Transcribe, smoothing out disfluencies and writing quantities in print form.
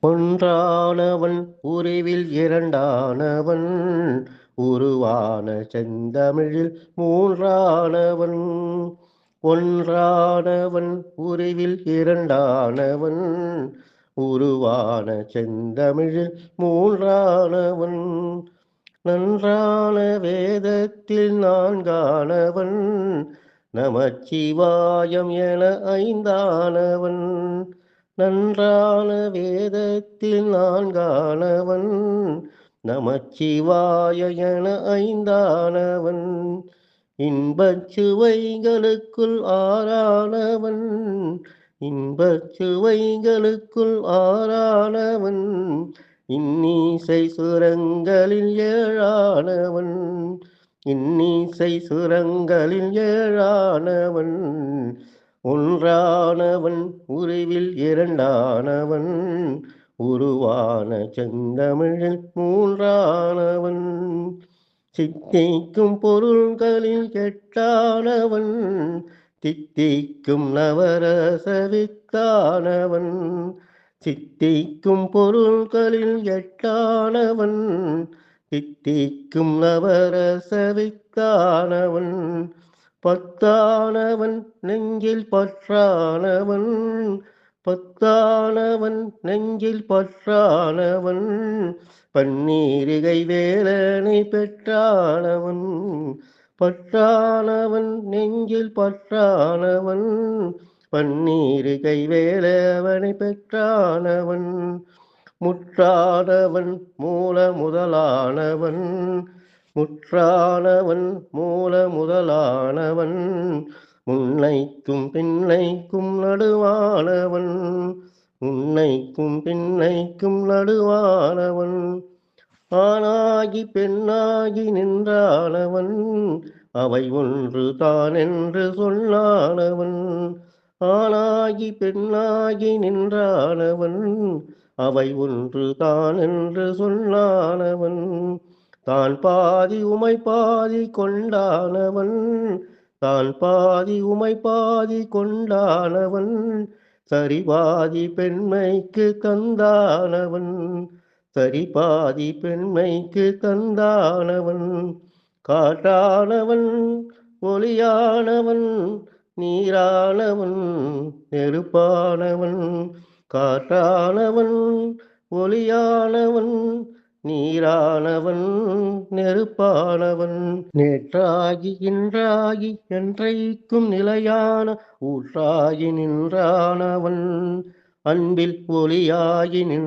ஒன்றானவன் உருவில் இரண்டானவன் உருவான செந்தமிழில் மூன்றானவன். ஒன்றானவன் உருவில் இரண்டானவன் உருவான செந்தமிழில் மூன்றானவன். நன்றான வேதத்தில் நான்கானவன் நமச்சிவாயம் என ஐந்தானவன். நன்றான வேதத்தில் நான்கானவன் நமச்சிவாய என ஐந்தானவன். இன்பச் சுவைகளுக்குள் ஆறானவன் இன்பச் சுவைகளுக்குள் ஆறானவன். இன்னிசை சுரங்களில் ஏழானவன் இன்னிசை சுரங்களில் ஏழானவன். ஒன்றானவன் உருவில் இரண்டானவன் உருவான செந்தமிழில் மூன்றானவன். சித்திக்கும் பொருள்களில் எட்டானவன் தித்திக்கும் நவரச வித்தானவன். சித்திக்கும் பொருள்களில் எட்டானவன் தித்திக்கும் நவரச வித்தானவன். பத்தானவன் நெஞ்சில் பற்றானவன் பத்தானவன் நெஞ்சில் பற்றானவன். பன்னீரிகை வேலனை பெற்றானவன் பற்றானவன் நெஞ்சில் பற்றானவன். பன்னீரிகை வேலவனை பெற்றானவன். முற்றானவன் மூல முதலானவன் முற்றானவன் மூல முதலானவன். முன்னைக்கும் பின்னைக்கும் நடுவானவன் முன்னைக்கும் பின்னைக்கும் நடுவானவன். ஆணாகி பெண்ணாகி நின்றானவன் அவை ஒன்று தான் என்று சொன்னானவன். ஆணாகி பெண்ணாகி நின்றானவன் அவை ஒன்று தான் என்று சொன்னானவன். தான் பாதி உமை பாதி கொண்டானவன் தான் பாதி உமை பாதி கொண்டானவன். சரிபாதி பெண்மைக்கு தந்தானவன் சரிபாதி பெண்மைக்கு தந்தானவன். காற்றானவன் ஒளியானவன் நீரானவன் நெருப்பானவன். காற்றானவன் ஒளியானவன் நீரானவன் நெருப்பானவன். நேற்றாகி இன்றாகி என்றைக்கும் நிலையான ஊற்றாகி நின்றானவன். அன்பில் ஒளியாகி நின்